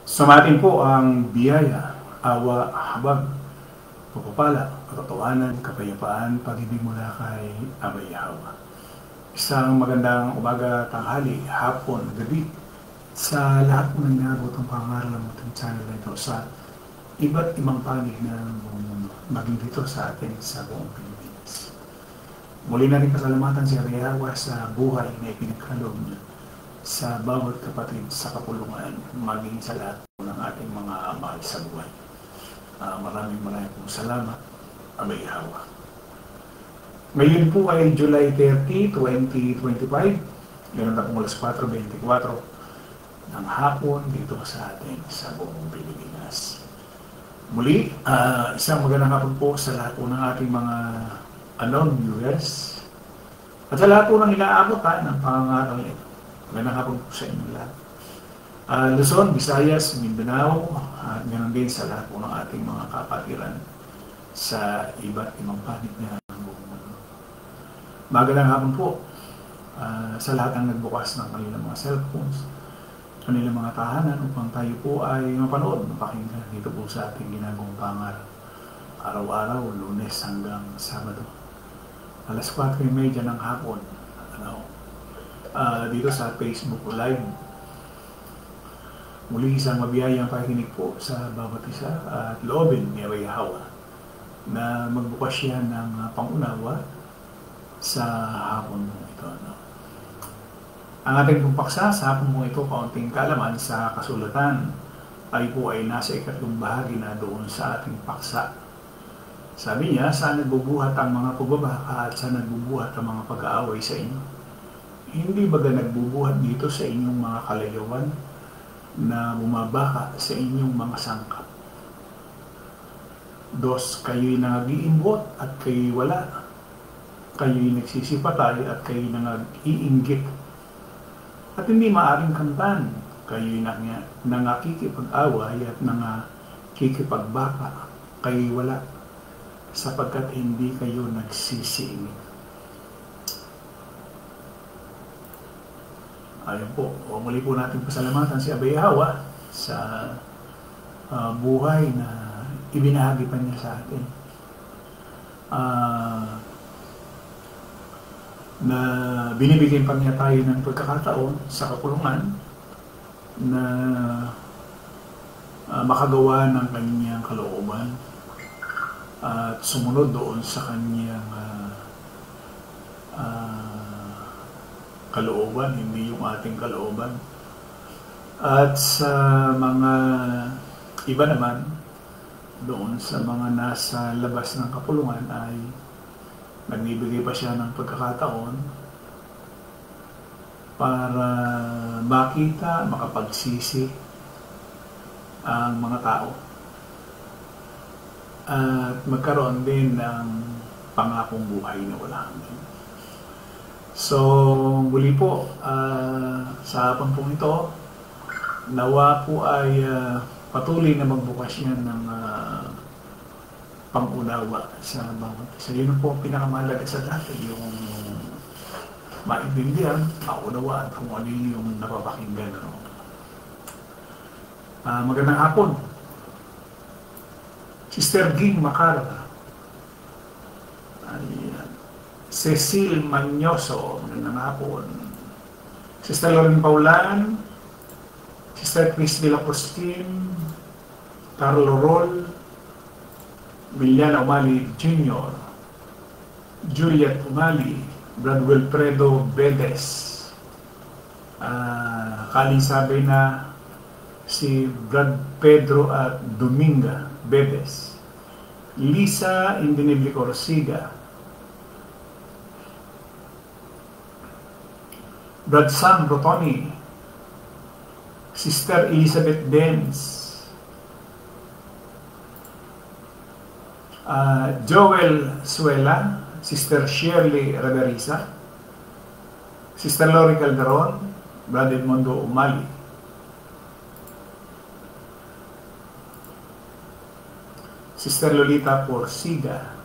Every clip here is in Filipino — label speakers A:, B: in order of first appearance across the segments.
A: Sumatin po ang biyaya, awa, habag, pagpapala, katotohanan, kapayapaan, pag-ibig mula kay Abay Yahweh. Isang magandang umaga, tanghali, hapon, gabi sa lahat po ng nabot ang pangaral ng ating channel na ito sa iba't ibang panig ng buong mundo, maging dito sa atin sa buong Pilipinas. Muli na rin pasalamatan si Abay Yahweh sa buhay na ipinagkaloob niya sa bawat kapatid sa kapulungan, maging sa lahat ng ating mga mahal sa buhay. Maraming pong salamat, Abay Yahweh. Ngayon po ay July 30, 2025. Meron na pong alas 4:24 ng hapon dito sa atin sa buong Pilipinas. Muli, isang magandang hapon po sa lahat po ng ating mga viewers at sa lahat po ng inaabot ng pangangaral nito. Magandang hapon po sa inyo lahat. Luzon, Visayas, Mindanao, at ganoon din sa lahat po ng ating mga kapatiran sa iba't ibang panig na ng buong mundo. Magandang hapon po sa lahat ng nagbukas ng kanilang mga cellphones, kanilang mga tahanan upang tayo po ay mapanood, mapakinggan dito po sa ating ginagawang pangaral. Araw-araw, Lunes hanggang Sabado. Alas 4:30 ng hapon. Dito sa Facebook Live. Muli isang mabiyayang pakikinig po sa bawat isa at loobin ni Abay Yahweh na magbukas siya ng pangunawa sa hapon mo ito. Ang ating pagpaksa sa hapon mo ito, kaunting kaalaman sa kasulatan, ay po ay nasa ikatlong bahagi na doon sa ating paksa. Sabi niya, saan nagbubuhat ang mga pagbabaka at saan nagbubuhat ang mga pag-aaway sa inyo? Hindi baga nagbubuhat dito sa inyong mga kalayuan na bumabaka sa inyong mga sangkap? Dos, kayo'y nag-iimbot at kayo'y wala. Kayo'y nagsisipatay at kayo'y nag-iinggit. At hindi maaring kamtan. Kayo'y nangakikipag-away at nangakikipag-baka. Kayo'y wala. Sapagkat hindi kayo nagsisiingit. Ayun po, muli po natin pasalamatan si Abay Yahweh sa buhay na ibinahagi pa niya sa atin. Na binibigyan pa niya tayo ng pagkakataon sa kapulungan na makagawa ng kanyang kalooban at sumunod doon sa kanyang kalooban, hindi yung ating kalooban. At sa mga iba naman, doon sa mga nasa labas ng kapulungan ay nagbibigay pa siya ng pagkakataon para makita, makapagsisi ang mga tao at magkaroon din ng pangakong buhay na wala hanggan. So, muli po, sa hapon po ito, nawa po ay patuloy na magbukas yan ng pangunawa sa bawat isa. Yun po ang pinakamahalaga sa lahat, yung maintindihan, maunawaan kung ano yung napapakinggan. Magandang hapon. Sister Ging Macara. Cecil Manyoso, magandang hapon. Sister Lauren Paulan, Sister Chris de la Costin, Carlo Rol, Villana Umali Jr., Juliet Umali, Brad Wilfredo Bedes, kaling sabi na si Brad Pedro at Dominga Bedes, Lisa Indinibli Corsiga, Brad Sam Rotoni, Sister Elizabeth Denz, Joel Suela, Sister Shirley Ragarisa, Sister Lori Calderon, Brad Edmondo Umali, Sister Lolita Porsiga,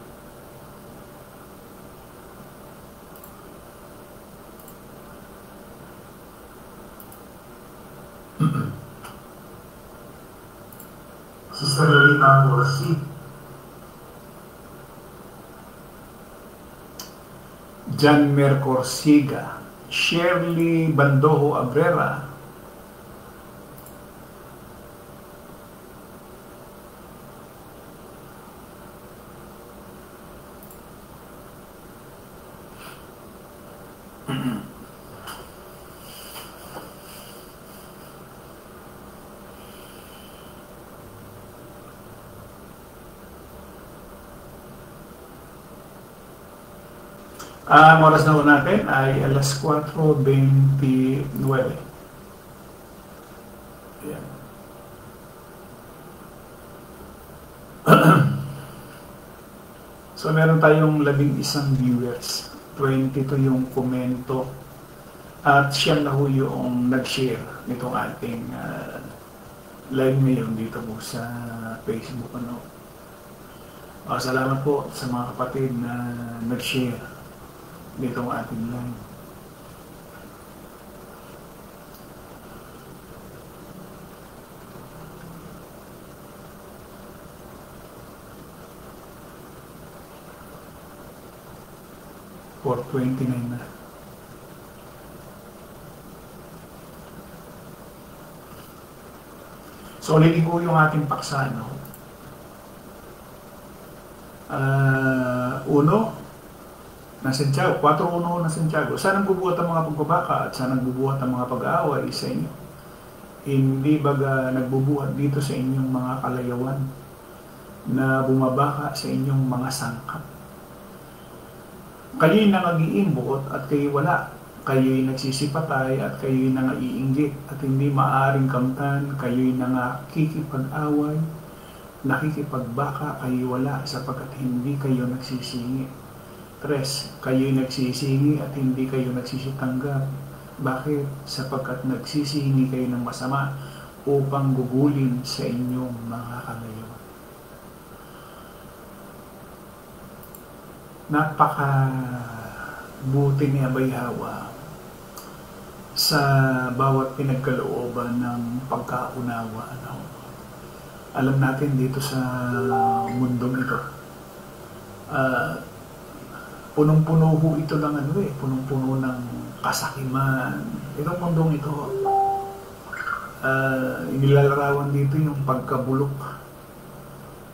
A: Sister Lolita Corsi, Jan Mercorsiga, Shirley Bandojo Abrera, ang oras na po natin ay alas 4:29. Ayan. So meron tayong 11 viewers, 22 yung komento, at siyam na ho yung nag-share nitong ating live ngayon dito po sa Facebook. Salamat po sa mga kapatid na nag-share dito ang ating live. For 29 na. So ulitin ko yung ating paksa, no? Uno na Santiago, 4-1 na Santiago. Saan nagbubuhat ang mga pagbabaka at saan nagbubuhat ang mga pag-aaway sa inyo? Hindi baga nagbubuhat dito sa inyong mga kalayawan na bumabaka sa inyong mga sangkap. Kayo'y nang-iimbot at kayo'y wala. Kayo'y nagsisipatay at kayo'y nang-iinggit at hindi maaring kamtan. Kayo'y nakikipag-away, nakikipagbaka, kayo'y wala sapagkat hindi kayo nagsisingi. 3, kayo'y nagsisingi at hindi kayo nagsisitanggap. Bakit? Sapagkat nagsisingi kayo ng masama upang gugulin sa inyong mga kalayawan. Napaka-buti ni Abay Hawa sa bawat pinagkalooban ng pagkaunawa. Alam natin dito sa mundong ito, punong-puno ho ito ng punong-puno ng kasakiman. Itong mundong ito, inilalarawan dito yung pagkabulok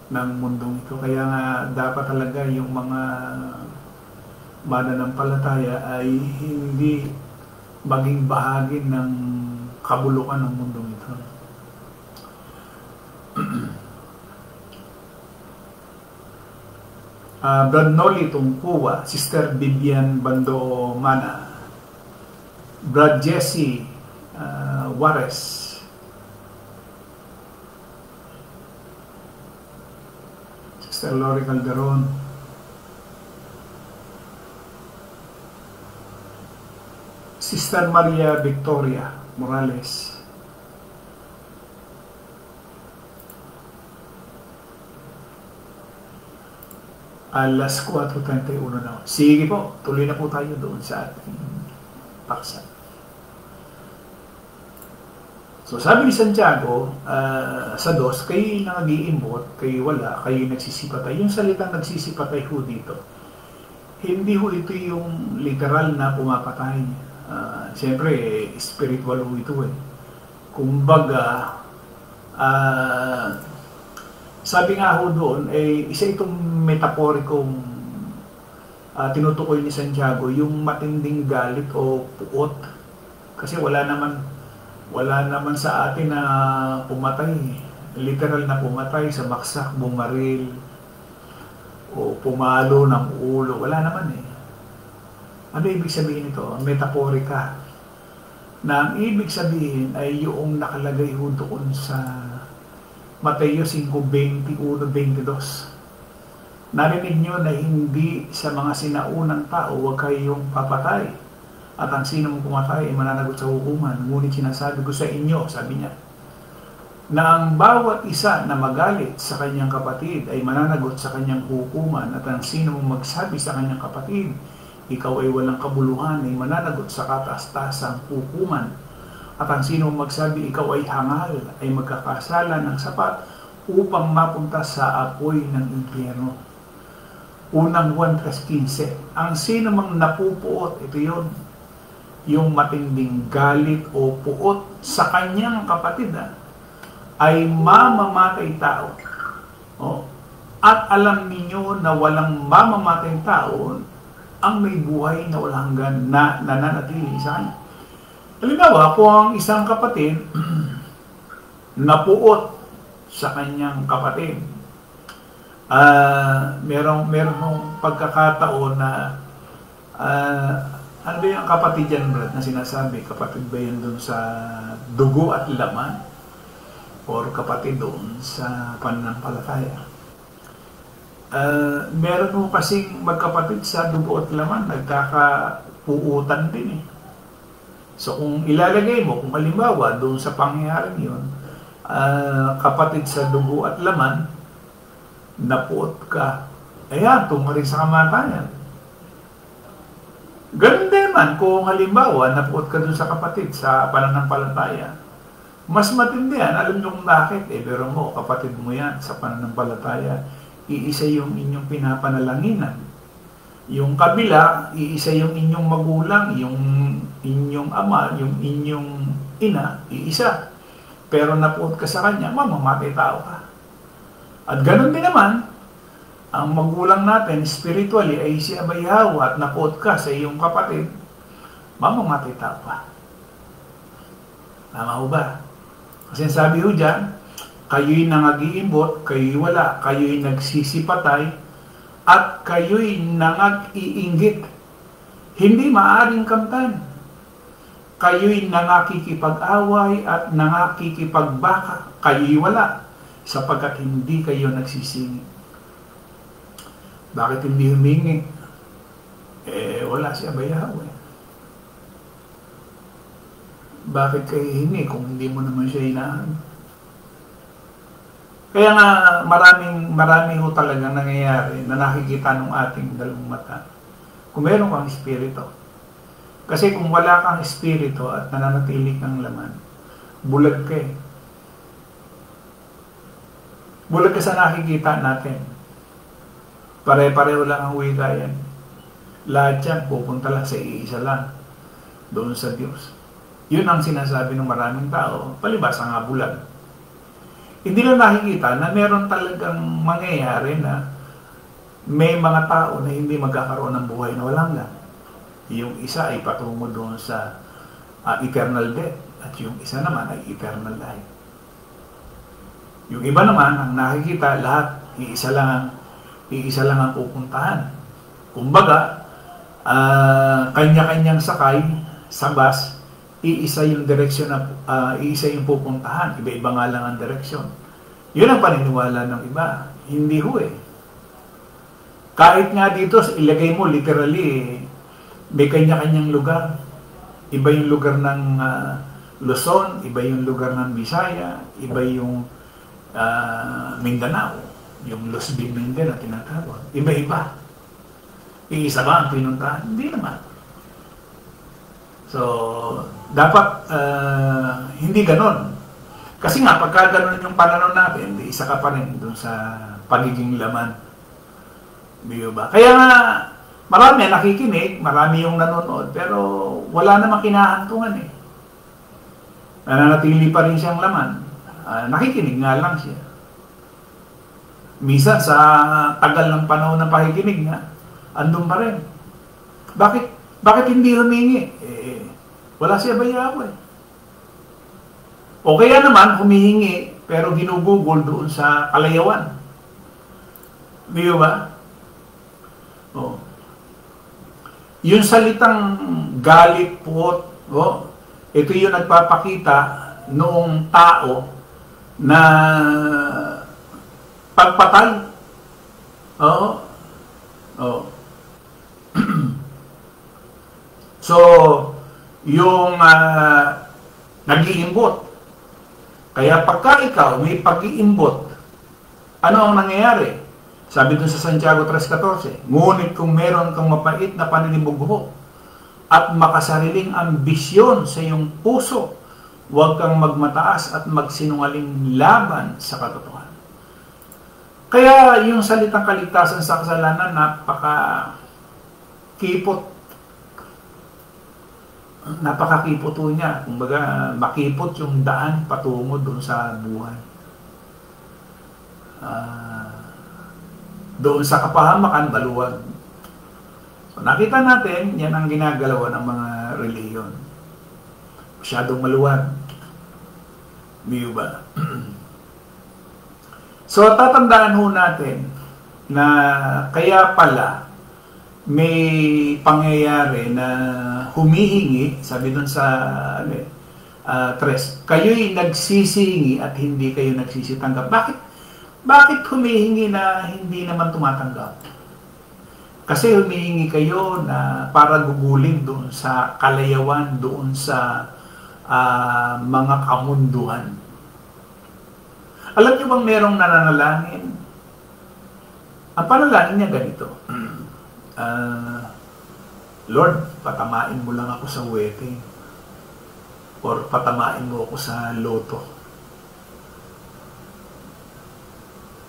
A: ng mundong ito. Kaya nga dapat talaga yung mga mananampalataya ay hindi maging bahagi ng kabulukan ng mundong ito. Brad Noli Tungkuwa, Sister Vivian Bando Mana, Brad Jesse Juarez, Sister Lori Calderon, Sister Maria Victoria Morales, alas 4:31 na. Sige po, tuloy na po tayo doon sa ating paksa. So sabi ni Santiago, sa 2, kayo nag-iimbot, kayo wala, kayo nagsisipatay. Yung salitang nagsisipatay ho dito, hindi ho ito yung literal na pumapatay. Siyempre, spiritual ho ito eh. Kumbaga, sabi nga ho doon, isa itong metaporikong tinutukoy ni Santiago, yung matinding galit o puot. Kasi wala naman sa atin na pumatay, literal na pumatay sa baksak, bumaril, o pumalo ng ulo. Wala naman eh. Ano ibig sabihin ito? Metaporika. Na ang ibig sabihin ay yung nakalagay ho doon sa Mateo 5:21-22. Narinig nyo na hindi sa mga sinaunang tao huwag kayong papatay. At ang sino mong pumatay ay mananagot sa hukuman. Ngunit sinasabi ko sa inyo, sabi niya, na ang bawat isa na magalit sa kanyang kapatid ay mananagot sa kanyang hukuman. At ang sino mong magsabi sa kanyang kapatid, ikaw ay walang kabuluhan, ay mananagot sa kataas-tasang hukuman. At ang sino magsabi ikaw ay hangal ay magkakasala ng sapat upang mapunta sa apoy ng impyerno. Unang Juan 3:15. Ang sino mang napupuot, ito yun, yung matinding galit o puot sa kanyang kapatid, ay mamamatay tao. Oh. At alam ninyo na walang mamamatay tao ang may buhay na walang hanggan na nananatili sa kanya. Halimbawa, kung ang isang kapatid napuot sa kanyang kapatid, merong pagkakataon na ano ba yung kapatid yan, Brad, na sinasabi? Kapatid ba yan doon sa dugo at laman? Or kapatid doon sa pananampalataya? Meron mo kasing magkapatid sa dugo at laman, nagkakapuutan din eh. So kung ilalagay mo, kung halimbawa doon sa pangyayaring yun, kapatid sa dugo at laman, napuot ka, ayan, tungo rin sa kamatayan. Ganun din man, kung halimbawa, napuot ka doon sa kapatid sa pananampalataya, mas matindi yan. Alam nyo kung bakit? Pero mo, kapatid mo yan sa pananampalataya, iisa yung inyong pinapanalanginan. Yung kabila, iisa yung inyong magulang, yung inyong ama, yung inyong ina, iisa. Pero napuot ka sa kanya, mamamatay tao ka. At ganun din naman, ang magulang natin, spiritually, ay si Abay Hawa at napuot ka sa iyong kapatid, mamamatay tao ka. Tama ho ba? Kasi sabi ho dyan, kayo'y nangag-iimbot, kayo'y wala, kayo'y nagsisipatay, at kayo'y nangag-iinggit. Hindi maaring kamtan. Kayo'y nangakikipag-away at nangakikipag-baka. Kayo'y wala, sapagkat hindi kayo nagsisingit. Bakit hindi humingi? Wala si Abay Hawa. Bakit kayo hingi kung hindi mo naman siya inahan? Kaya nga maraming ho talagang nangyayari na nakikita ng ating dalawang mata. Kung meron kang espiritu. Kasi kung wala kang espiritu at nananatili kang laman, bulag ka eh. Bulag ka sa nakikita natin. Pare-pareho lang ang wika yan. Lahat yan pupunta lang sa iisa lang. Doon sa Diyos. Yun ang sinasabi ng maraming tao, palibasa nga bulag. Hindi lang nakikita na meron talagang mangyayari na may mga tao na hindi magkakaroon ng buhay na walang hanggan. Yung isa ay patungo doon sa eternal death at yung isa naman ay eternal life. Yung iba naman, ang nakikita, lahat, iisa lang ang pupuntahan. Kumbaga, kanya-kanyang sakay sa bus, iisa yung direksyon na iisa yung pupuntahan, iba-iba nga lang ang direksyon. Yun ang paniniwala ng iba. Hindi ho eh. Kahit nga dito, ilagay mo literally, may kanya-kanyang lugar. Iba yung lugar ng Luzon, iba yung lugar ng Visaya, iba yung Mindanao, yung Luzbin, Mindanao na tinatawag. Iba-iba. Iisa ba ang pinuntahan? Hindi naman. So, dapat hindi ganon. Kasi nga, pagka ganon yung pananaw natin, isa ka pa rin dun sa pagiging laman. Di ba? Kaya nga, marami nakikinig, marami yung nanonood, pero wala namang kinahantungan eh. Nananatili pa rin siyang laman. Nakikinig nga lang siya. Minsan, sa tagal ng panahon ng pakikinig nga, andun pa rin. Bakit hindi humingi? Wala siya bayaw eh. O kaya naman, humihingi, pero ginugugol doon sa kalayawan. Di ba? O. Yung salitang galit, puot, ito yung nagpapakita noong tao na pagpatay. Oo. Oo. So, yung nag-iimbot. Kaya pagka ikaw may pag-iimbot, ano ang nangyayari? Sabi dun sa Santiago 3:14, ngunit kung meron kang mapait na paninibugho at makasariling ambisyon sa iyong puso, huwag kang magmataas at magsinungaling laban sa katotohanan. Kaya yung salitang kaligtasan sa kasalanan, napakakipot po niya. Kumbaga, makipot yung daan patungo doon sa buhay. Doon sa kapahamakan, baluwag. So, nakita natin, yan ang ginagalawa ng mga reliyon. Masyadong maluwag. Miyo ba? So, tatandaan ho natin na kaya pala may pangyayari na humihingi, sabi dun sa tres, kayo'y nagsisingi at hindi kayo nagsisitanggap. Bakit humihingi na hindi naman tumatanggap? Kasi humihingi kayo na para gugulin doon sa kalayawan, doon sa mga kamunduhan. Alam niyo bang merong nananalangin? Ang panalangin niya ganito, Lord, patamain mo lang ako sa wedding or patamain mo ako sa loto.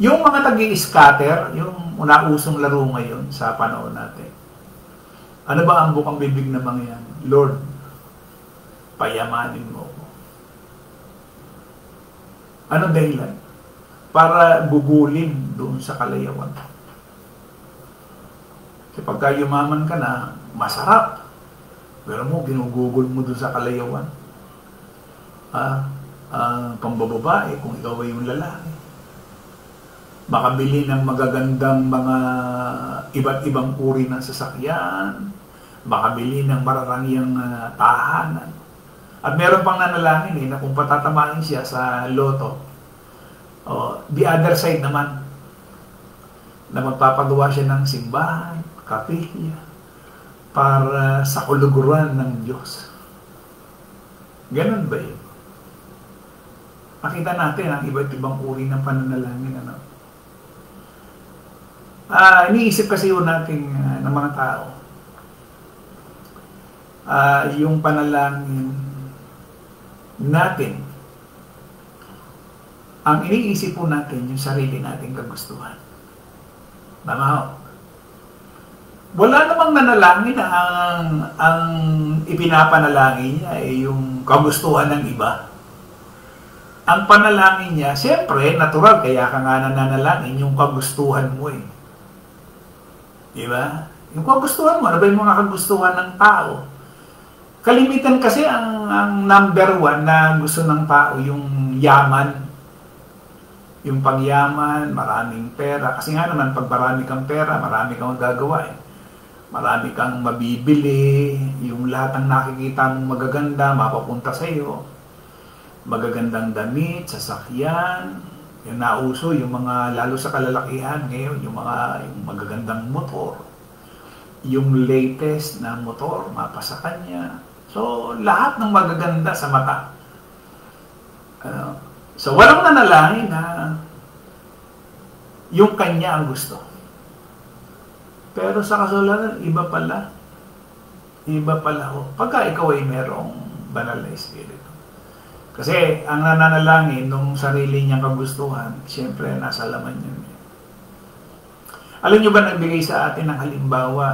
A: Yung mga tag-i-scatter, yung unausong laro ngayon sa panahon natin, ano ba ang bukang bibig na mga yan? Lord, payamanin mo ako. Ano dahilan? Para gugulin doon sa kalayawan. Kasi pagka yumaman ka na, masarap. Pero mo, ginugugol mo doon sa kalayawan. Pambababae, kung ikaw ay yung lalaki. Makabili ng magagandang mga iba't ibang uri ng sasakyan. Makabili ng mararangyang tahanan. At meron pang nanalangin na kung patatamahin siya sa loto, the other side naman, na magpapagawa siya ng simbahan, kapilya, para sa kuluguran ng Diyos. Ganun ba yun? Makita natin ang iba't ibang uri ng pananalangin. Iniisip kasi yun natin ng mga tao. Yung panalangin natin, ang iniisip po natin yung sarili nating kagustuhan. Tama ho? Wala namang nanalangin na ang ipinapanalangin niya ay yung kagustuhan ng iba. Ang panalangin niya, siyempre, natural, kaya ka nga nananalangin yung kagustuhan mo eh. Diba? Yung kagustuhan mo, ano ba yung mga kagustuhan ng tao? Kalimitan kasi ang number one na gusto ng tao, yung yaman. Yung pangyaman, maraming pera. Kasi nga naman, pag marami kang pera, marami kang gagawa eh. Marami kang mabibili, yung lahat ng nakikita mong magaganda, mapapunta sa iyo. Magagandang damit, sasakyan, yung nauso, yung mga, lalo sa kalalakihan ngayon, yung magagandang motor, yung latest na motor, mapasa kanya. So, lahat ng magaganda sa mata. So, walang nanalangin na yung kanya ang gusto. Pero sa kasalanan, iba pala. Iba pala ho. Pagka ikaw ay merong banal na espiritu. Kasi ang nananalangin nung sarili niyang kagustuhan, siyempre nasa laman yun. Alam niyo ba nagbigay sa atin ng halimbawa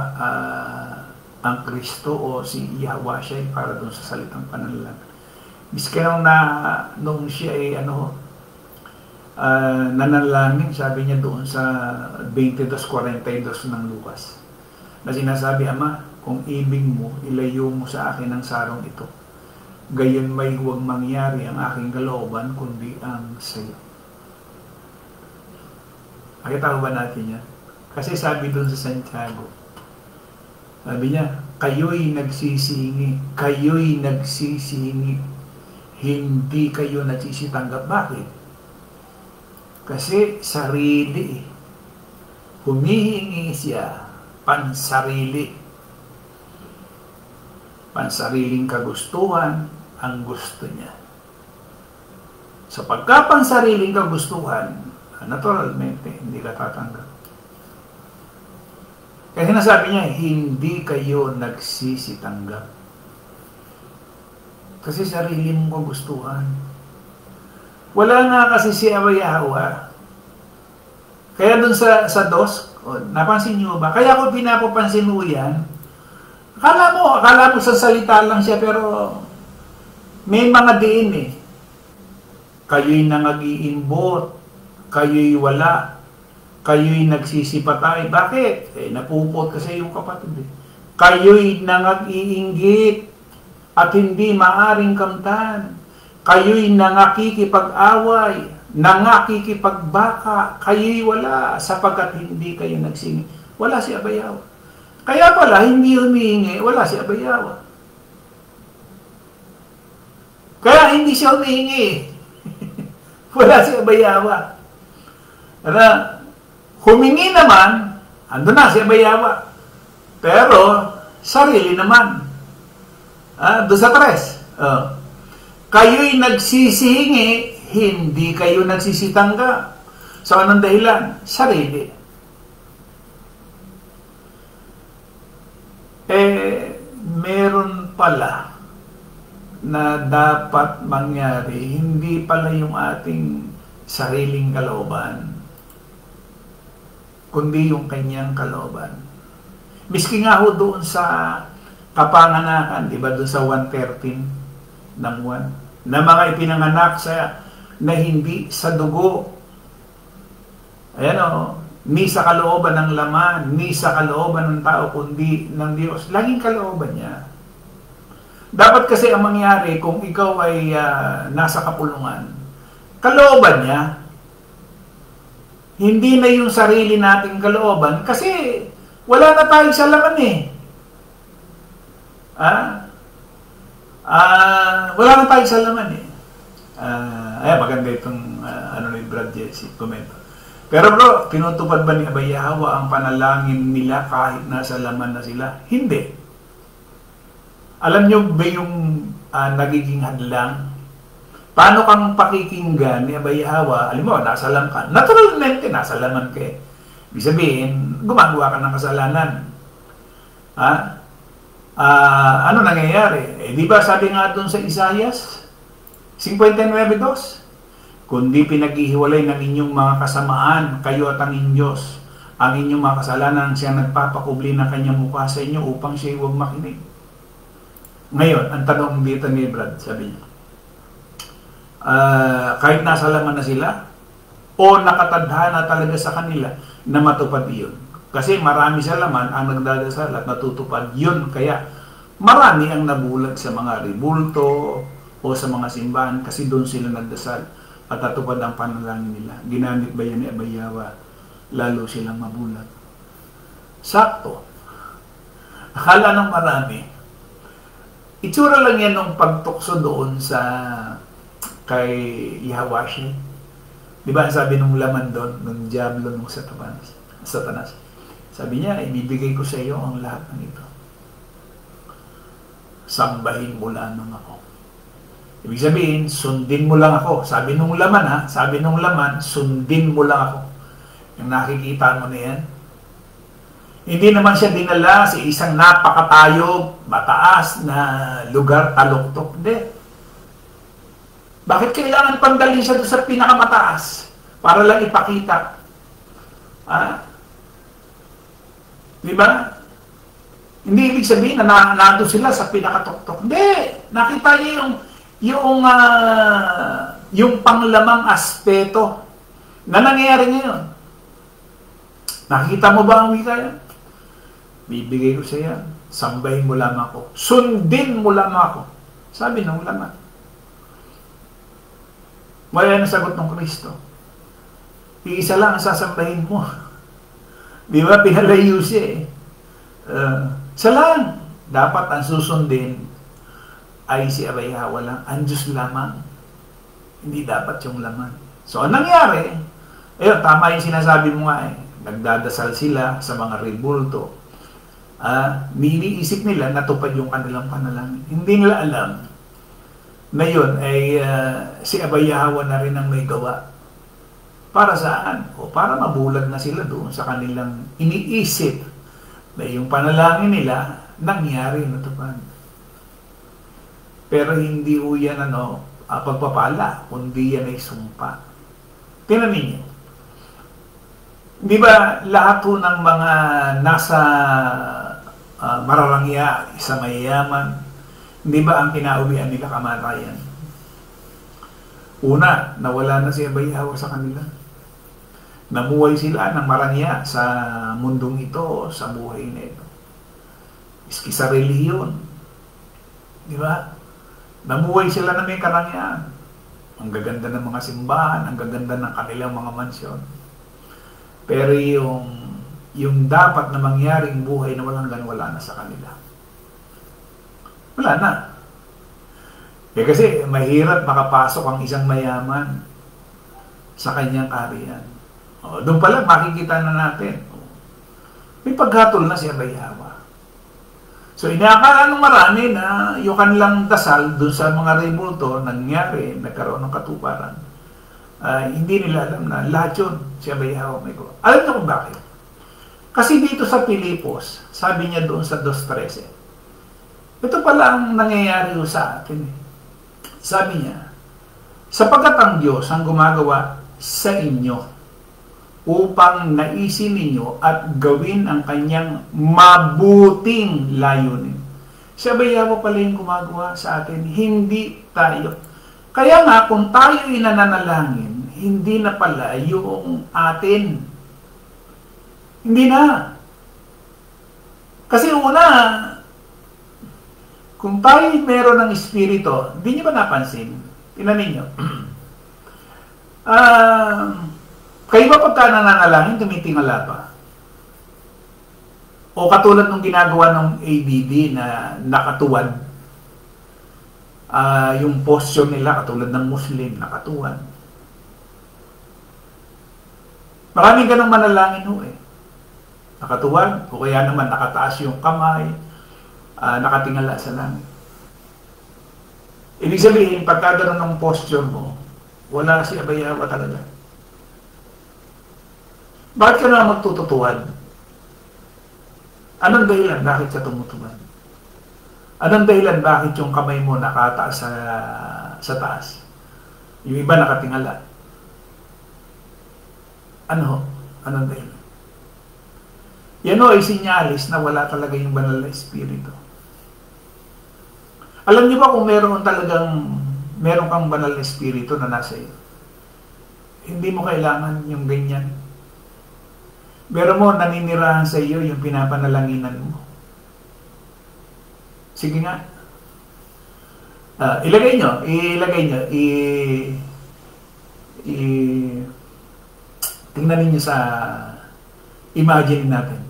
A: ang Kristo o si Yahweh siya para doon sa salitang panalangin. Miski nung siya ay nanalangin, sabi niya doon sa 22:42 ng Lucas, na sinasabi, Ama, kung ibig mo, ilayo mo sa akin ang sarong ito. Gayon may huwag mangyari ang aking kalooban, kundi ang sayo. Nakita ba natin yan? Kasi sabi doon sa Santiago, sabi niya, kayo'y nagsisingi, hindi kayo nagsisitanggap. Bakit? Kasi sarili. Humihingi siya, pansariling kagustuhan ang gusto niya. So pagka pansariling kagustuhan, naturalmente, hindi ka tatanggap. Kasi nasabi niya, hindi kayo nagsisitanggap. Kasi sarili mong kagustuhan. Wala nga kasi si Yahweh Kaya dun sa dos, napansin nyo ba? Kaya ko pinapapansin mo yan. Akala mo sa salita lang siya, pero may mga diin eh. Kayo'y nangag-iimbot, kayo'y wala, kayo'y nagsisipatay. Bakit? Napupot kasi yung kapatid eh. Kayo'y nangag-iinggit at hindi maaring kamtan. Kayo'y nangakikipag-away, nangakikipagbaka, kayo'y wala sapagkat hindi kayo nagsingi. Wala si Abayawa. Kaya pala, hindi humihingi, wala si Abayawa. Kaya hindi siya humihingi. Wala si Abayawa. Humingi naman, ando na si Abayawa. Pero, sarili naman. Doon sa 3. Kayo'y nagsisihingi, hindi kayo nagsisitangga. So, anong dahilan? Sarili. Meron pala na dapat mangyari, hindi pala yung ating sariling kalooban, kundi yung kanyang kalooban. Miski nga ho doon sa kapanganakan, di ba doon sa 1:13 ng 1, na mga ipinanganak na hindi sa dugo, ayan o, ni sa kalooban ng laman, ni sa kalooban ng tao, kundi ng Diyos. Laging kalooban niya. Dapat kasi ang mangyari kung ikaw ay nasa kapulungan, kalooban niya. Hindi na yung sarili nating kalooban kasi wala na tayo sa laman eh. Wala na tayo sa laman eh. Maganda itong ni Brad Jesse, komento. Pero bro, tinutupad ba ni Abayawa ang panalangin nila kahit nasa laman na sila? Hindi. Alam nyo ba yung nagiging hadlang? Paano kang pakikinggan ni Abayawa? Alam mo, nasa laman ka. Naturalmente, nasa laman ka eh. Ibig sabihin, gumagawa ka ng kasalanan. Ano nangyayari? Di ba sabi nga doon sa Isaias 59:2? Kundi pinaghihiwalay ng inyong mga kasamaan, kayo at ang inyong Diyos. Ang inyong mga kasalanan, siya nagpapakubli ng kanyang mukha sa inyo upang siya huwag makinig. Ngayon, ang tanong dito ni Brad, sabi niya, kahit nasa laman na sila, o nakatadhana talaga sa kanila na matupad iyon. Kasi marami sa laman ang nagdadasal at natutupad yun. Kaya marami ang nabulag sa mga ribulto o sa mga simbahan kasi doon sila nagdasal at natupad ang panalangin nila. Ginamit ba yan ni Abayawa? Lalo silang mabulag. Sakto. Akala ng marami, itsura lang yan ng pagtukso doon sa kay Yahawashi. Di ba sabi nung laman doon, nung diablo, nung Satanas? Sabi niya, ibibigay ko sa iyo ang lahat ng ito. Sambahin mo lamang ako. Ibig sabihin, sundin mo lang ako. Sabi nung laman sundin mo lang ako. Yung nakikita mo na yan. Hindi naman siya dinala sa isang napakatayog, mataas na lugar, taluktok. Hindi. Bakit kailangan pandalhin siya doon sa pinakamataas? Para lang ipakita. Di ba? Hindi ibig sabihin na nandun sila sa pinakatuktok. Hindi. Nakita niya yung panglamang aspeto na nangyayari ngayon. Nakita mo ba ang wika yan? Bibigay ko sa yan. Sambahin mo lamang ako. Sundin mo lamang ako. Sabi ng laman. Wala na sagot ng Kristo. Iisa lang ang sasambahin mo. Di ba? Pinalayo siya eh. Isa lang. Dapat ang susundin ay si Abayawa lang. Ang Diyos lamang. Hindi dapat yung laman. So, anong nangyari? Ayun, tama yung sinasabi mo nga eh. Nagdadasal sila sa mga ribulto. Niniisip nila natupad yung kanilang panalangin. Hindi nila alam na yun ay si Abayawa na rin ang may gawa. Para saan? O para mabulag na sila doon sa kanilang iniisip na yung panalangin nila nangyari, natupad. Pero hindi ho yan pagpapala, kundi yan ay sumpa. Tingnan ninyo. Di ba lahat po ng mga nasa mararangya, isa mayayaman, di ba ang kinauwian nila kamatayan? Una, nawala na si Abay Hawa sa kanila. Namuhay sila ng marangya sa mundong ito, sa buhay na ito. Iski sa relihiyon. Di ba? Namuhay sila na may karangyaan. Ang gaganda ng mga simbahan, ang gaganda ng kanilang mga mansyon. Pero yung dapat na mangyaring buhay na walang ganun, wala na sa kanila. Wala na. Kasi mahirap makapasok ang isang mayaman sa kanyang kaharian. Doon pa lang makikita na natin. May paghatol na si Abay Hawa. So inaakala ng marami na yung kanilang dasal doon sa mga rebulto nangyari, nagkaroon ng katuparan. Hindi nila alam na lahat yun si Abay Hawa may gawa. Alam niyo kung bakit? Kasi dito sa Pilipos, sabi niya doon sa 2:13, ito pala ang nangyayari sa atin. Sabi niya, sapagkat ang Diyos ang gumagawa sa inyo upang naisin ninyo at gawin ang kanyang mabuting layunin. Si Abay Hawa pala yung gumagawa sa atin, hindi tayo. Kaya nga, kung tayo inananalangin, hindi na pala yung atin. Hindi na. Kasi una, kung tayo meron ng espiritu, hindi nyo ba napansin? Tingnan ninyo. Kayo ba pagka nananalangin, tumitingala pa? O katulad ng ginagawa ng ABD na nakatuwad, yung posture nila katulad ng Muslim, nakatuwad. Maraming ganong manalangin ho eh. Nakatuwad, o kaya naman nakataas yung kamay, nakatingala sa langit. Ibig sabihin, pagka gano'n ng posture mo, wala si Abay Hawa talaga. Bakit ka na magtututuwad? Anong dahilan bakit ka tumutuwad? Anong dahilan bakit yung kamay mo nakataas sa taas? Yung iba nakatingala. Anong dahilan? Yan o ay sinyalis na wala talaga yung banal na espiritu. Alam niyo ba kung meron kang banal na espiritu na nasa iyo? Hindi mo kailangan yung ganyan. Meron mo naninirahan sa iyo yung pinapanalanginan mo. Sige nga. Ilagay nyo. Tingnan ninyo sa imagine natin.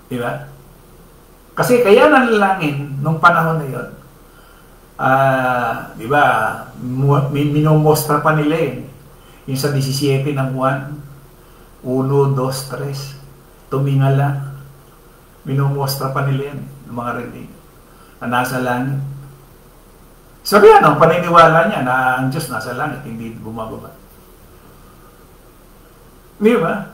A: Diba? Kasi kaya nanalangin nung panahon na yun, diba, minomostra pa nila yung sa 17 ng Juan, 1, 2, 3, tumingala, minomostra pa nila yan, ng mga religion, na nasa langit. Sabi paniniwala niya na ang Diyos nasa langit, hindi bumababa. Di ba?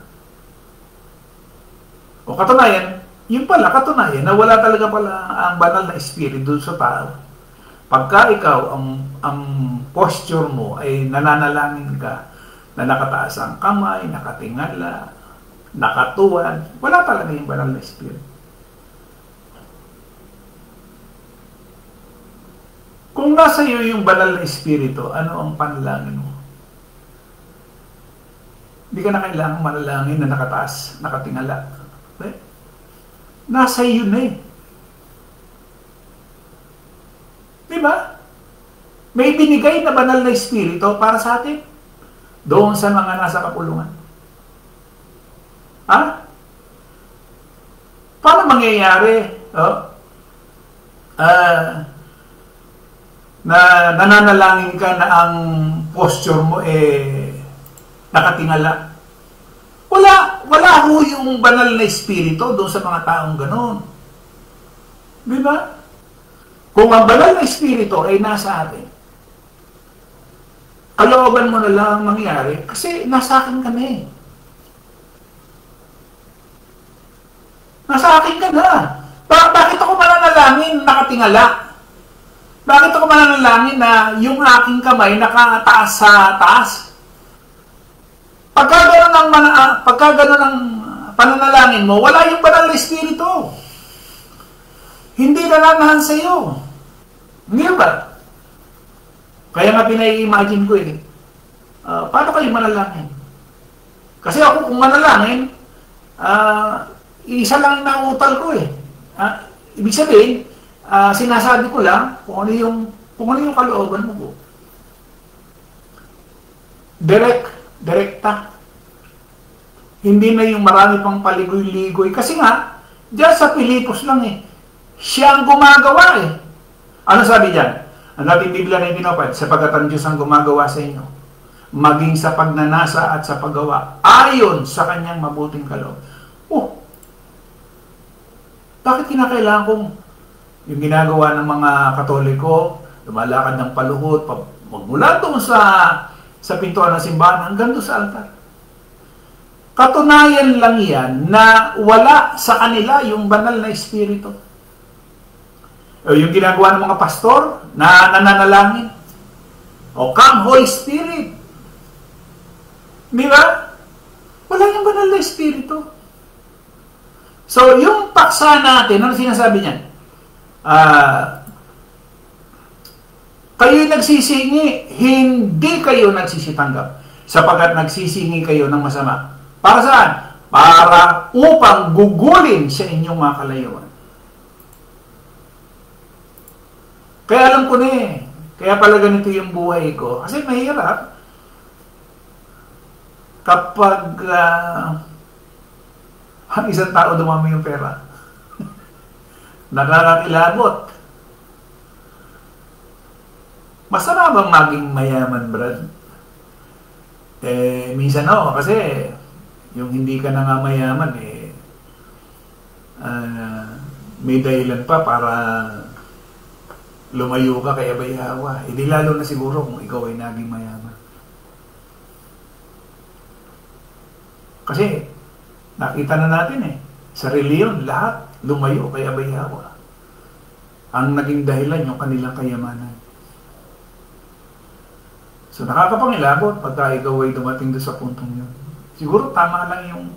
A: O katunayan, yun pala, katunayan na wala talaga pala ang banal na espiritu doon sa tao. Pagka ikaw, ang posture mo ay nananalangin ka, na nakataas ang kamay, nakatingala, nakatuwad, wala talaga yung banal na espiritu. Kung nasa iyo yung banal na espiritu, ano ang panalangin mo? Hindi ka na kailangang manalangin na nakataas, nakatingala. Okay? Nasa iyo na eh. Diba? May binigay na banal na espiritu para sa atin. Doon sa mga nasa kapulungan. Ha? Paano mangyayari? Na nananalangin ka na ang posture mo nakatingala. Wala ho yung banal na espiritu doon sa mga taong ganon. Di ba? Kung ang banal na espiritu ay nasa atin, kalooban mo na lang mangyari kasi nasa akin ka na eh. Nasa akin ka na. Bakit ako mananalangin nakatingala? Bakit ako mananalangin na yung aking kamay nakataas sa taas? Pagka ganun ang pananalangin mo, wala yung banal na Espiritu. Hindi nananahan sa iyo. Hindi ba? Kaya nga pinai-imagine ko paano kayo manalangin? Kasi ako kung manalangin, isa lang nauutal ko ibig sabihin, sinasabi ko lang kung ano yung kalooban mo po. Direkta. Hindi na yung marami pang paligoy-ligoy. Kasi nga, diyan sa Pilipos lang siya ang gumagawa Ano sabi diyan? Ang dating Biblia na pinapad, sapagkat ang Diyos ang gumagawa sa inyo, maging sa pagnanasa at sa paggawa, ayon sa kanyang mabuting kaloob. Bakit kinakailangan kong yung ginagawa ng mga Katoliko, lumalakad ng paluhod, magmula doon sa pintuan ng simbahan hanggang doon sa altar? Katunayan lang yan na wala sa kanila yung banal na Espiritu. Yung ginagawa ng mga pastor na nananalangin. Come Holy Spirit. Di ba? Wala yung banal na Espiritu. So, yung paksa natin, ano sinasabi niyan? Kayo'y nagsisingi, hindi kayo nagsisitanggap, sapagkat nagsisingi kayo ng masama. Para saan? Para upang gugulin sa inyong mga kalayuan. Kaya alam ko kaya pala ganito yung buhay ko. Kasi mahirap kapag ang isang tao dumami yung pera. Nakakakilabot. Masama bang maging mayaman, Brad? Minsan kasi yung hindi ka na nga mayaman, may dahilan pa para lumayo ka kay Abay Hawa. Hindi lalo na siguro kung ikaw ay naging mayaman. Kasi, nakita na natin sa reliyon, lahat lumayo kay Abay Hawa. Ang naging dahilan yung kanilang kayamanan. So, nakakapangilabot pagka ikaw ay dumating doon sa puntong yun. Siguro tama lang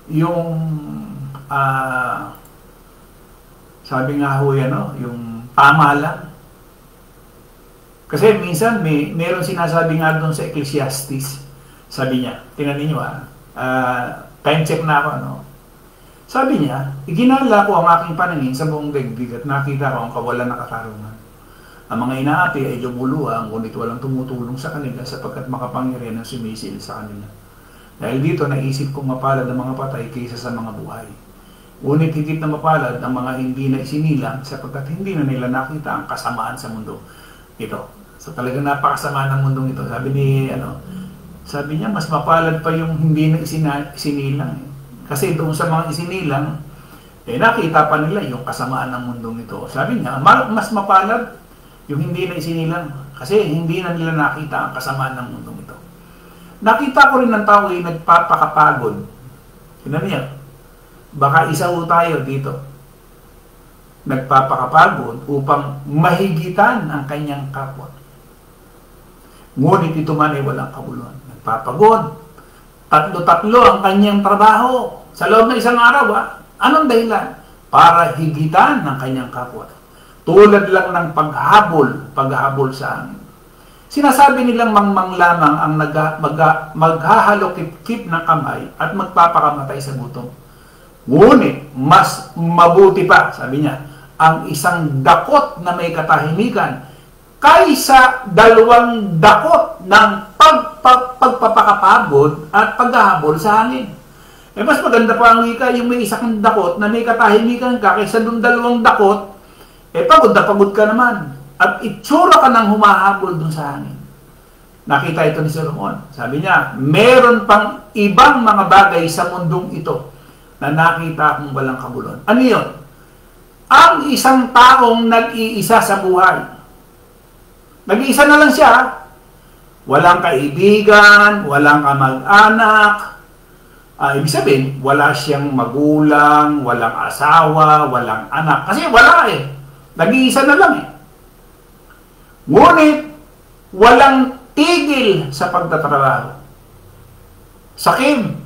A: yung sabi nga ho yung tama lang. Kasi minsan meron sinasabi nga doon sa Ecclesiastes. Sabi niya, tingnan ninyo time check na ako Sabi niya, iginala ko ang aking paningin sa buong daigdig at nakita ko ang kawalan ng katarungan. Ang mga inaapi ay lumuluha, ngunit walang tumutulong sa kanila sapagkat makapangyarihan ang sumisil sa kanila. Dahil dito, naisip kong mapalad ang mga patay kaysa sa mga buhay. Ngunit higit na mapalad ang mga hindi na isinilang sapagkat hindi na nila nakita ang kasamaan sa mundo ito. So talagang napakasama ng mundong ito. Sabi niya, mas mapalad pa yung hindi na isinilang. Kasi doon sa mga isinilang, nakita pa nila yung kasamaan ng mundong ito. Sabi niya, mas mapalad yung hindi na isinilang. Kasi hindi na nila nakita ang kasamaan ng mundong ito. Nakita ko rin ng tao ay nagpapakapagod. Tingnan niya, baka isa ho tayo dito. Nagpapakapagod upang mahigitan ang kanyang kapwa. Ngunit ito man ay walang kabuluhan. Nagpapagod. Tatlo-tatlo ang kanyang trabaho. Sa loob ng isang araw, anong dahilan? Para higitan ng kanyang kapwa. Tulad lang ng paghabol sa amin. Sinasabi nilang mangmang lamang ang maghahalokip-kip ng kamay at magpapakamatay sa gutom. Ngunit, mas mabuti pa, sabi niya, ang isang dakot na may katahimikan kaysa 2 dakot ng pagpapakapagod at paghahabol sa hangin. Mas maganda pa ang wika, yung may isang dakot na may katahimikan ka kaysa 2 dakot, pagod na pagod ka naman. At itsura ka ng humahabol dun sa hangin. Nakita ito ni Solomon. Sabi niya, meron pang ibang mga bagay sa mundong ito na nakita akong walang kabuluhan. Ano yun? Ang isang taong nag-iisa sa buhay. Nag-iisa na lang siya. Walang kaibigan, walang kamag-anak. Ibig sabihin, wala siyang magulang, walang asawa, walang anak. Kasi wala Nag-iisa na lang Ngunit, walang tigil sa pagtatrabaho. Sakim,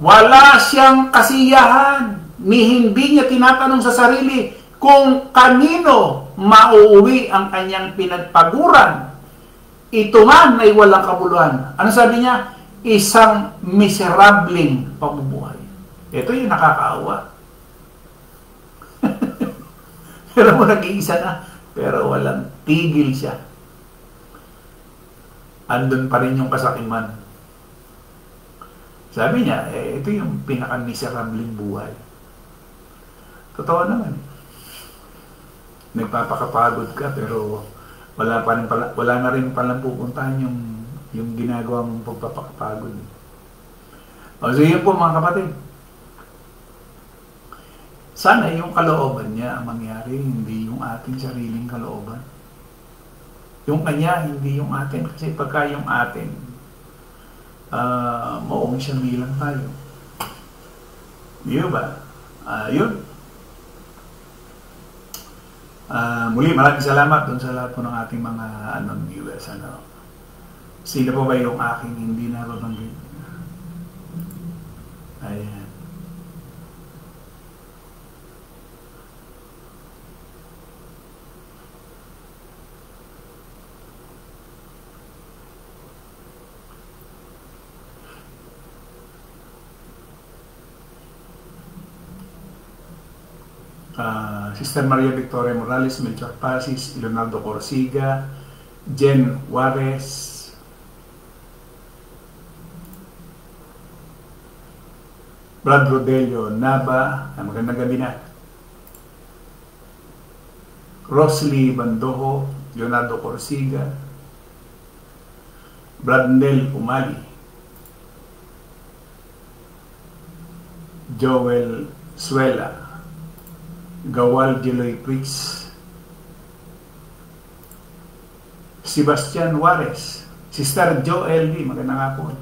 A: wala siyang kasiyahan ni hindi niya tinatanong sa sarili kung kanino mauuwi ang kanyang pinagpaguran. Ito man ay walang kabuluhan. Ano sabi niya? Isang miserableng pamumuhay. Ito yung nakakaawa. Pero mo nag-iisa na, pero walang tigil siya. Andun pa rin yung kasakiman. Sabi niya, ito yung pinaka-miserableng buhay. Totoo naman. Nagpapakapagod ka, pero wala na rin palang pupuntahan yung ginagawa mong pagpapakapagod. O so yun po mga kapatid. Sana yung kalooban niya ang mangyari, hindi yung ating sariling kalooban. Yung kanya, hindi yung atin. Kasi pagka yung atin, maong siya bilang tayo. Yun ba? Yun. Muli, maraming salamat dun sa lahat po ng ating mga viewers. Sila po ba yung aking hindi nababanggit? Ayan. Sister Maria Victoria Morales, Melchor Pasis, Leonardo Corsiga, Jen Juarez, Brad Rodelio Nava, magandang gabi na, Rosly Bandojo, Leonardo Corsiga, Bradnel Umali, Joel Suela, Gawal Jeloy Pritz, Sebastian Juarez, Sister Joel D, magandang hapon.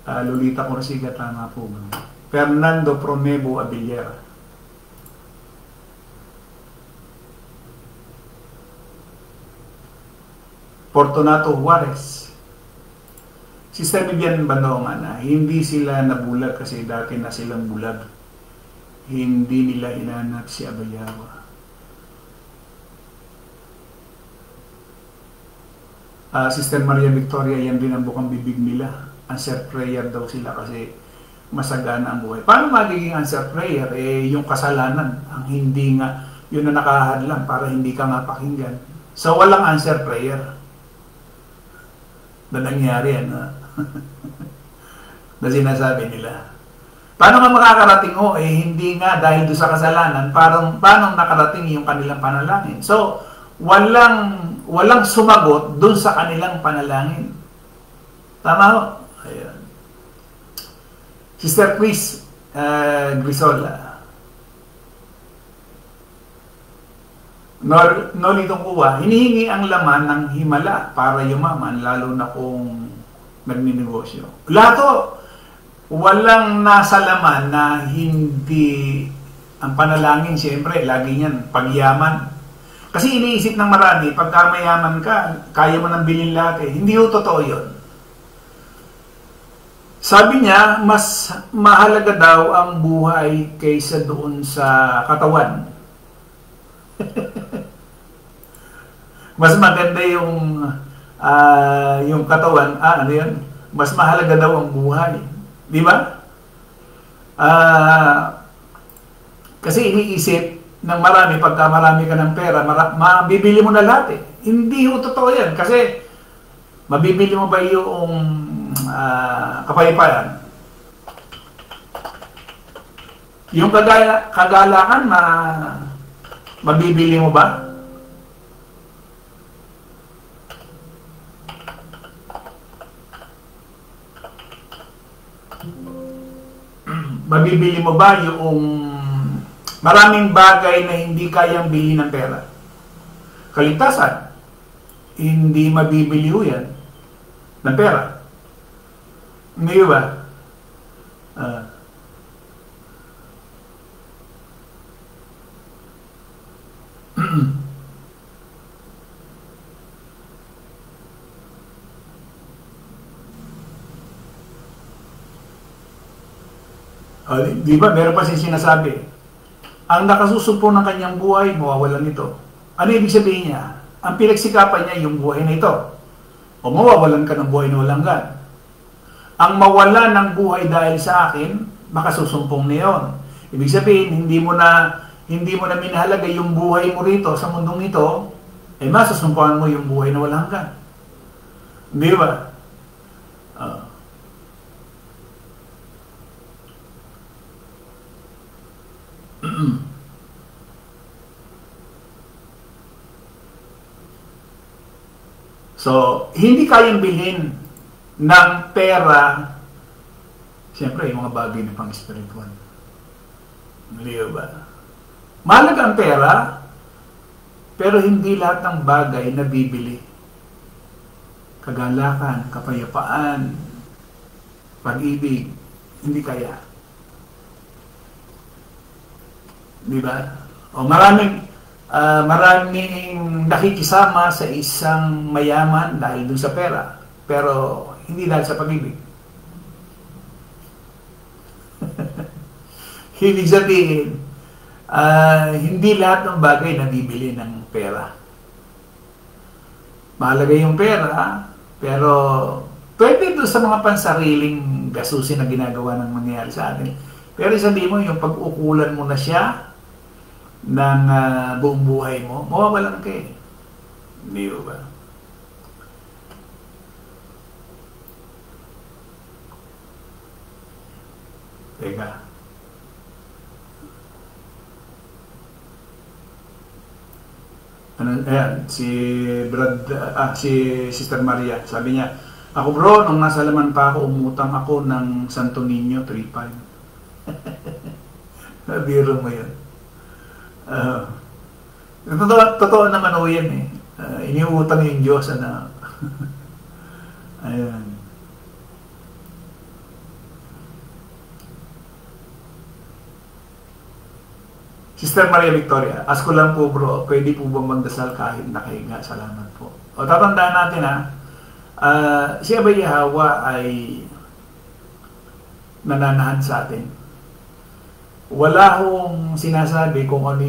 A: Lolita Corsiga, tama po. Fernando Promebo Abiliera. Fortunato Juarez. Sister Vivian Bandongan, hindi sila nabulag kasi dati na silang bulag. Hindi nila inanap si Abayawa. Sister Maria Victoria, yan din ang bukang bibig nila. Answer prayer daw sila kasi masagana ang buhay. Paano magiging answer prayer? Yung kasalanan, ang hindi nga, yun na nakahadlang para hindi ka nga pakinggan. So, walang answer prayer. Na nangyari yan, na sinasabi nila. Paano nga makakarating? Hindi nga dahil doon sa kasalanan, paano nakarating yung kanilang panalangin? So, walang sumagot doon sa kanilang panalangin. Tama ho? Ayan. Sister Chris Grisola. Nolitong kuwa, hinihingi ang laman ng himala para yumaman, lalo na kung nagninegosyo. Lahat walang nasa laman na hindi ang panalangin, siyempre, lagi niyan, pagyaman. Kasi iniisip ng marami, pagka mayaman ka, kaya mo nang bilhin lahat. Hindi ho totoo yun. Sabi niya, mas mahalaga daw ang buhay kaysa doon sa katawan. Mas maganda yung katawan, ano yun? Mas mahalaga daw ang buhay. Di ba? Kasi iniisip ng marami, pagka marami ka ng pera, mabibili mo na lahat. Hindi ho totoo yan. Kasi mabibili mo ba yung kapayapaan? Yung kagalakan, mabibili mo ba? Mabibili mo ba yung maraming bagay na hindi kayang bilhin ng pera? Kaligtasan, hindi mabibili ho yan ng pera. Hindi ba? O, di ba, meron pa siyang sinasabi, ang nakasusumpo ng kanyang buhay, mawawalan nito. Ano ibig sabihin niya? Ang pinagsikapan niya yung buhay na ito. O mawawalan ka ng buhay na walang hanggan. Ang mawala ng buhay dahil sa akin, makasusumpong na yun. Ibig sabihin, hindi mo na minahalaga yung buhay mo rito sa mundong ito, eh masusumpungan mo yung buhay na walang hanggan. Di ba? So, hindi kayang bilhin ng pera, siyempre, yung mga bagay na pang-spiritual. Hindi ba? Mahalaga ang pera, pero hindi lahat ng bagay na bibili. Kagalakan, kapayapaan, pag-ibig, hindi kaya. Di ba? O maraming nakikisama sa isang mayaman dahil dun sa pera, pero hindi dahil sa pag-ibig. Ibig sabihin, hindi lahat ng bagay na bibili ng pera. Mahalaga yung pera, pero pwede doon sa mga pansariling gasusin na ginagawa ng mangyayari sa atin. Pero sabihin mo, yung pag-ukulan mo na siya ng buong buhay mo, mawawalan ka eh. Hindi ba? Teka. Ayan, si Sister Maria, sabi niya, ako bro, nung nasa laman pa ako, umutang ako ng Santo Niño 3.5. Nabiro mo yun. Totoo naman o yan eh. Iniutang yung Diyos, ano. Ayan. Sister Maria Victoria, ask ko lang po bro, pwede po ba magdasal kahit nakahiga? Salamat po. O tatandaan natin si Abay Hawa ay nananahan sa atin. Wala hong sinasabi kung ano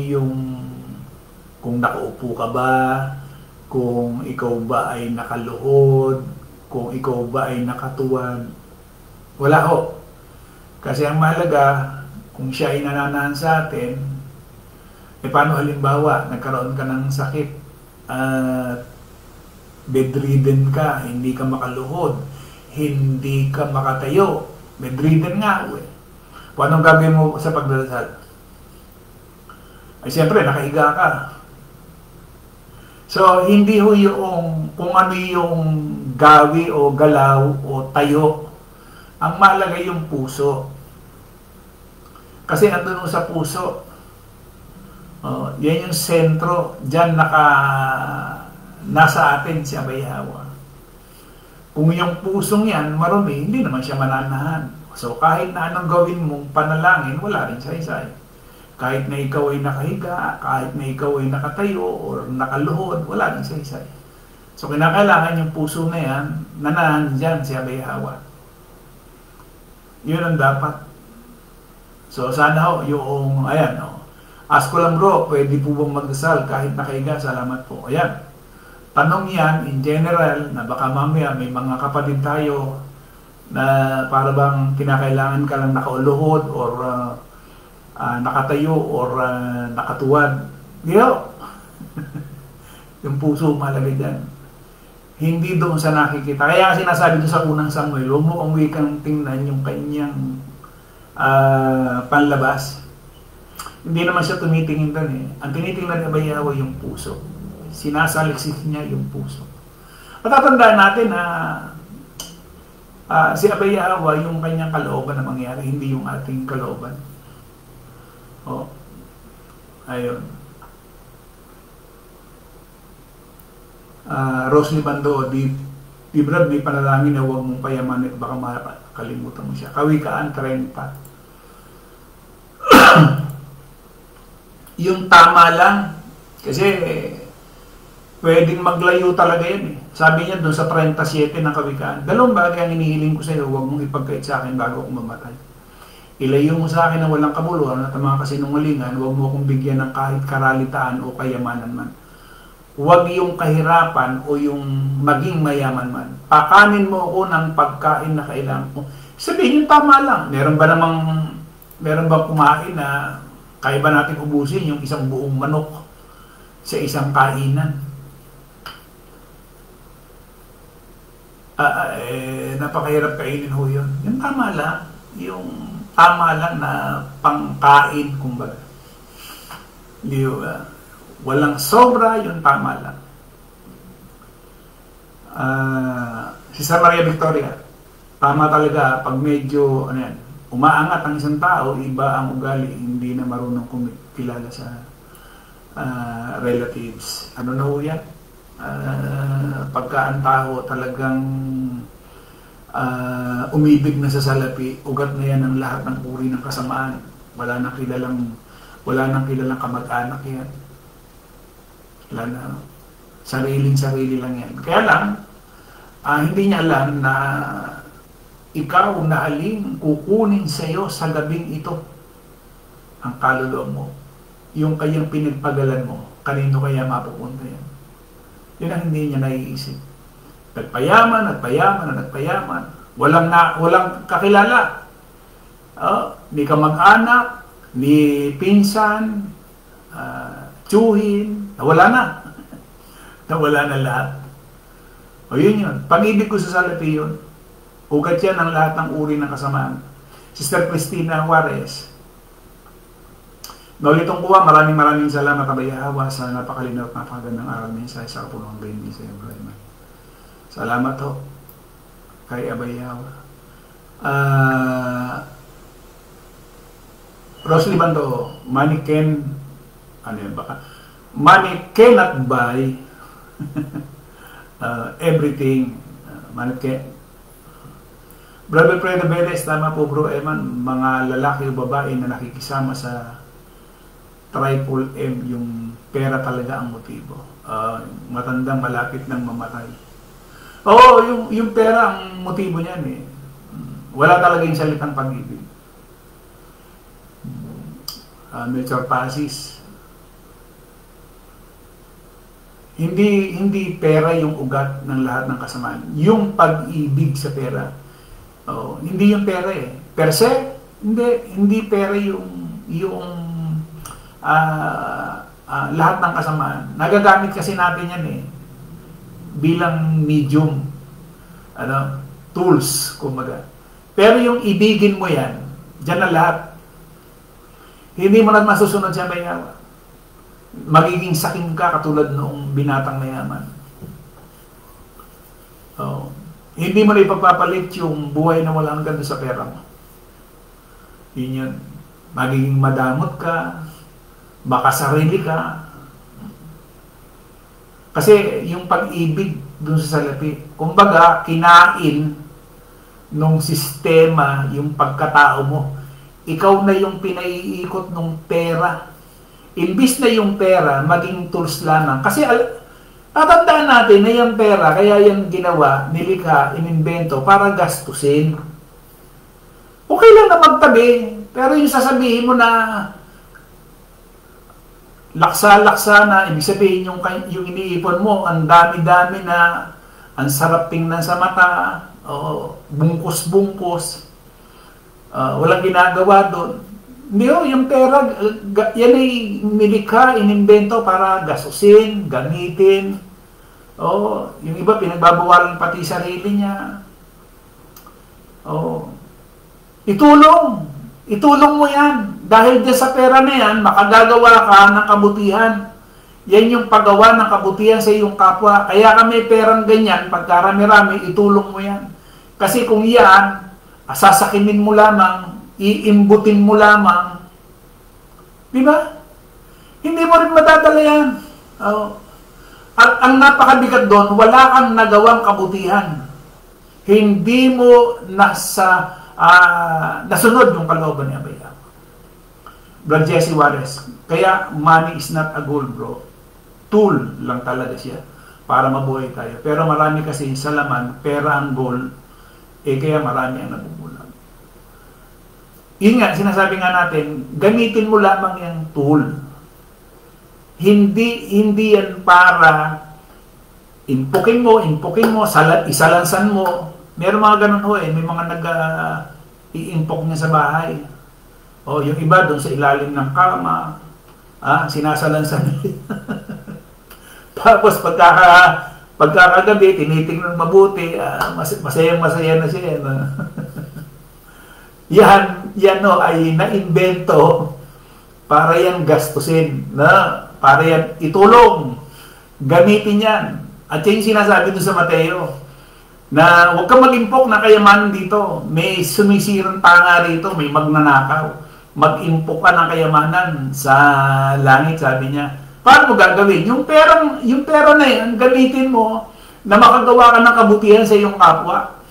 A: kung nakaupo ka ba, kung ikaw ba ay nakaluhod, kung ikaw ba ay nakatuwad. Wala ho. Kasi ang mahalaga, kung siya ay nananahan sa atin, paano halimbawa, nagkaroon ka ng sakit, bedridden ka, hindi ka makaluhod, hindi ka makatayo, bedridden nga, paano gagawin mo sa pagdadasal? Ay siyempre, nakahiga ka. So, hindi ho yung kung ano yung gawi o galaw o tayo, ang mahalaga yung puso. Kasi andun sa puso, yan yung sentro, dyan nasa atin si Abay Hawa. Kung yung pusong yan marumi, hindi naman siya mananahan. So kahit na anong gawin mong panalangin, wala rin saysay. Kahit na ikaw ay nakahiga, kahit na ikaw ay nakatayo o nakaluhod, wala rin saysay. So kinakailangan yung puso na yan, nanahan dyan si Abay Hawa. Yun ang dapat. So sana ho, yung, ayan, ask ko lang bro, pwede po bang magdasal kahit nakahiga? Salamat po. Ayan. Tanong yan, in general, na baka mamaya may mga kapatid tayo na para bang kinakailangan ka lang nakauluhod or nakatayo or nakatuwad. Yo! Yung puso mahalaga dyan. Hindi doon sa nakikita. Kaya sinasabi doon sa unang Samuel, huwag mo kang wikang tingnan yung kanyang panlabas. Hindi naman siya tumitingin doon eh. Ang tinitingnan ni Abay Hawa yung puso. Sinasaliksik niya yung puso. Matatandaan natin na si Abay Hawa, yung kanyang kalooban na mangyari, hindi yung ating kalooban. Ayun. Rosely Bando, di Brad, may panalangin na huwag mong payaman at baka makalimutan mo siya. Kawikaan 30. Yung tama lang, kasi pwedeng maglayo talaga yan eh. Sabi niya doon sa 37 ng Kawikaan, dalawang bagay ang inihiling ko sa iyo, huwag mong ipagkait sa akin bago ako mamatay. Ilayo mo sa akin na walang kabuluhan at mga kasinungalingan, huwag mo akong bigyan ng kahit karalitaan o kayamanan man. Huwag yung kahirapan o yung maging mayaman man. Pakanin mo ako ng pagkain na kailangan ko. Sabihin yung tama lang. Meron bang kumain na kaya ba natin ubusin yung isang buong manok sa isang kainan? Napakahirap kainin ho yun. Yung tama lang. Yung tama lang na pangkain, kumbaga. Walang sobra, yung tama lang. Si Sir Maria Victoria, tama talaga, pag medyo umaangat ang isang tao, iba ang ugali, hindi na marunong kumilala sa relatives. Ano na ho yan? Pagka ang tao talagang umibig na sa salapi, ugat na yan ang lahat ng uri ng kasamaan. Wala nang kilalang kamag-anak yan. Wala na. Sariling-sarili lang yan. Kaya lang, hindi niya alam na ikaw na aling kukunin sa iyo sa gabing ito ang kaluluwa mo. Yung kayang pinagpagalan mo, kanino kaya mapupunta yan? Yun ang hindi niya naiisip. Nagpayaman. Walang kakilala. Ni kamag-anak, ni pinsan, tsuhin, nawala na. Nawala na lahat. O yun. Pag-ibig ko sa salapi yun. Ugat yan ang lahat ng uri ng kasamaan. Sister Cristina Juarez, naulitong kuha, maraming salamat Abayahawa sa napakalinaw at napakagandang aral mensahe sa Kapulungan Baby sa Ibrahim. Salamat ho kay Abayahawa. Rosely Bando, money cannot buy everything. Brother Fredo Bedes, tama po bro Eman, mga lalaki o babae na nakikisama sa triple M, yung pera talaga ang motibo. Matandang malapit ng mamatay. Oo, yung pera ang motibo niyan eh. Wala talaga yung salitang pag-ibig. Melchor Pasis. Hindi pera yung ugat ng lahat ng kasamaan. Yung pag-ibig sa pera. Hindi yung pera eh. Per se, hindi pera yung lahat ng kasamaan. Nagagamit kasi natin yan eh. Bilang medium. Tools, kumbaga. Pero yung ibigin mo yan, dyan na lahat. Hindi mo na masusunod siya mayaman. Magiging saking ka katulad noong binatang mayaman. Hindi mo na ipagpapalit yung buhay na wala hanggang sa pera mo. Yun. Magiging madamot ka, baka sarili ka. Kasi yung pag-ibig dun sa salapi, kumbaga, kinain nung sistema, yung pagkatao mo. Ikaw na yung pinaiikot nung pera. Imbis na yung pera, maging tools lamang. Kasi tatandaan natin na yung pera, kaya yan ginawa, nilikha, inimbento para gastusin. Okay lang na magtabi, pero yung sasabihin mo na laksa-laksa na, ibig sabihin yung iniipon mo, ang dami-dami na, ang sarap tingnan sa mata, bungkos-bungkos, walang ginagawa doon. Hindi yung pera, yan ay nilikha, inimbento para gastusin, gamitin. Yung iba pinagbabawalan pati sarili niya. Itulong mo yan. Dahil dyan sa pera na yan, makagagawa ka ng kabutihan. Yan yung paggawa ng kabutihan sa iyong kapwa. Kaya ka may perang ganyan, pagkarami-rami, itulong mo yan. Kasi kung yan, sasakinin mo lamang, iimbutin mo lamang, di ba? Hindi mo rin madadala yan. At ang napakabigat doon, wala kang nagawang kabutihan. Hindi mo nasunod yung kalooban ni Abayahawa. Brad Jesse Juarez, kaya money is not a goal, bro. Tool lang talaga siya para mabuhay tayo. Pero marami kasi sa laman, pera ang goal, kaya marami ang nabubulag. Yun nga, sinasabi nga natin, gamitin mo lamang yung tool. Hindi yan para inpukin mo, isalansan mo. Meron mga ganun ho eh, may mga i-impok niya sa bahay. O yung iba doon sa ilalim ng kama, sinasalansan niya. Tapos pagkakagabi, tinitingnan mabuti, masayang-masaya na siya. Yan no, ay naimbento para yan gastusin, para yan itulong, gamitin yan. At yung sinasabi doon sa Mateo, na huwag kang mag-impok na kayamanan dito. May sumisirang tanga rito, may magnanakaw. Mag-impok ka ng kayamanan sa langit, sabi niya. Paano mo gagawin? Yung pera na yan, gamitin mo na makagawa ka ng kabutihan sa iyong kapwa.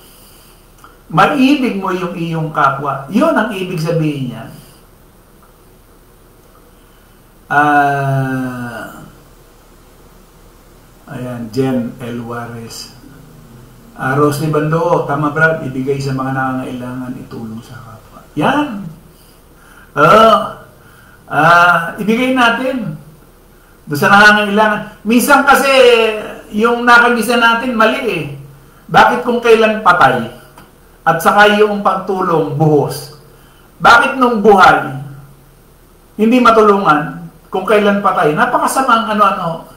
A: Maibig mo yung iyong kapwa. Yun ang ibig sabihin niya. Ayan, Jen L. Juarez. Rosely Bando, tama Brad, ibigay sa mga nangangailangan, itulong sa kapwa. Yan! Ibigay natin doon sa nangangailangan. Minsan kasi, yung nakagisa natin, mali eh. Bakit kung kailan patay? At saka yung pagtulong, buhos. Bakit nung buhay, hindi matulungan kung kailan patay? Napakasamang ano-ano.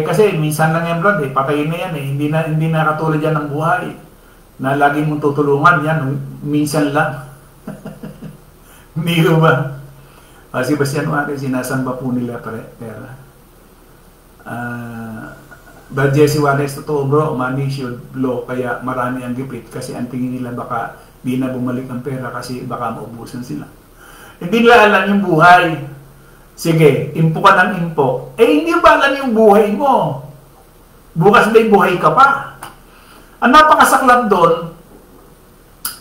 A: Kasi minsan lang yan, Brad, patayin na yan eh. Hindi na katulad yan ng buhay na lagi mong tutulungan yan, minsan lang. Hindi ba? Si Bastian Juarez, sinasamba po nila pera. But Jesse Juarez, totoo bro, money should flow, kaya marami ang gipit kasi ang tingin nila baka di na bumalik ang pera kasi baka maubusan sila. Hindi nila alam yung buhay. Sige, impok ka ng impok. Hindi ba alam yung buhay mo? Bukas may buhay ka pa. Ang napakasaklap doon,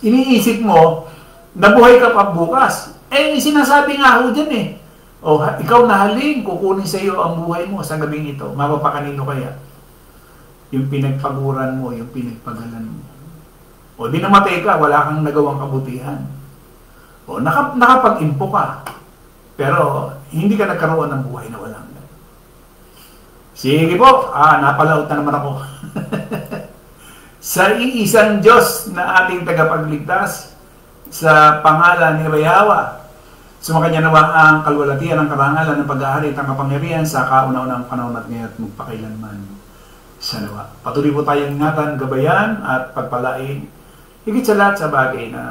A: iniisip mo, na buhay ka pa bukas. Sinasabi nga ho dyan eh. Ikaw nahaling, kukunin sa iyo ang buhay mo sa gabing ito. Mapapakanino kaya? Yung pinagpaguran mo, yung pinagpagalan mo. Di namatay ka, wala kang nagawang kabutihan. Nakapag-impok ka. Pero, hindi ka nagkaroon ng buhay na walang. Sige po, napalaot na naman ako. Sa iisang Diyos na ating tagapagligtas, sa pangalan ni Yahweh, sumakanya nawa ang kalwalatian, ang karangalan, ng pag-aari at ang kapangyarihan sa kauna-unang panahon at ngayon at magpakailanman. Sa nawa. Patuloy po tayong ingatan, gabayan at pagpalain, higit sa lahat sa bagay na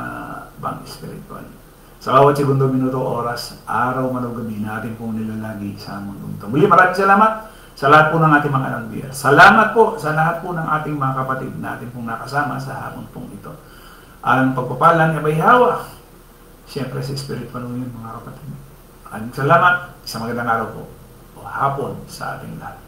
A: bang spiritual. Sa bawat segundo, minuto, oras, araw, man o gabi, natin pong nilalagi sa mundong ito. Muli, maraming salamat sa lahat po ng ating mga nagbiya. Salamat po sa lahat po ng ating mga kapatid na ating pong nakasama sa hapon pong ito. Ang pagpapala ni Yahweh, siyempre sa spiritual mo yun, mga kapatid. Maraming salamat, isang magandang araw po o hapon sa ating lahat.